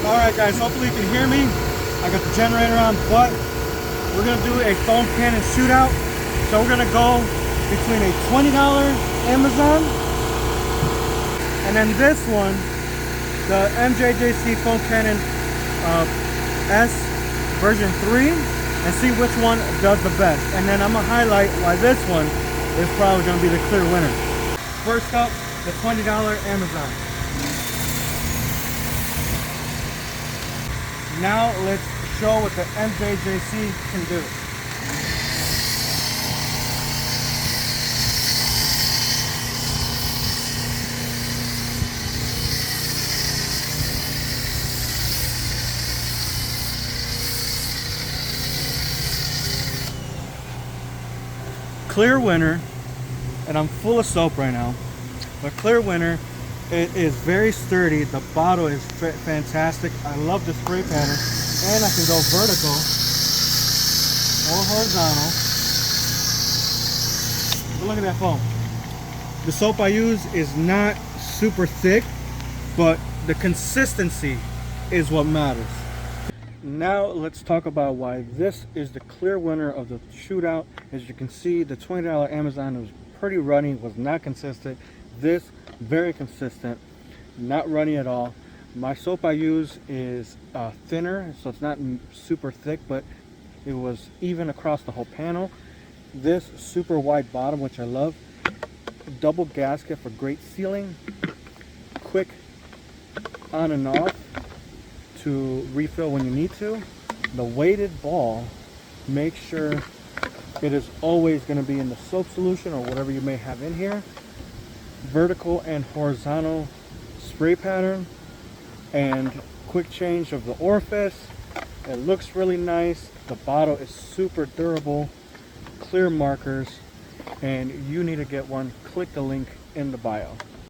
Alright guys, hopefully you can hear me. I got the generator on, but we're going to do a foam cannon shootout. So we're going to go between a $20 Amazon and then this one, the MJJC foam cannon S version 3, and see which one does the best. And then I'm going to highlight why this one is probably going to be the clear winner. First up, the $20 Amazon. Now let's show what the MJJC can do. Clear winner, and I'm full of soap right now, but clear winner. It is very sturdy. The bottle is fantastic. I love the spray pattern, and I can go vertical or horizontal. But look at that foam. The soap I use is not super thick, but the consistency is what matters. Now let's talk about why this is the clear winner of the shootout. As you can see, the $20 Amazon was pretty runny, was not consistent. This very consistent, not runny at all. My soap I use is thinner, so it's not super thick, but it was even across the whole panel. This super wide bottom, which I love. Double gasket for great sealing. Quick on and off to refill when you need to. The weighted ball, make sure it is always going to be in the soap solution or whatever you may have in here. Vertical and horizontal spray pattern, and quick change of the orifice. It looks really nice. The bottle is super durable, clear markers, and you need to get one. Click the link in the bio.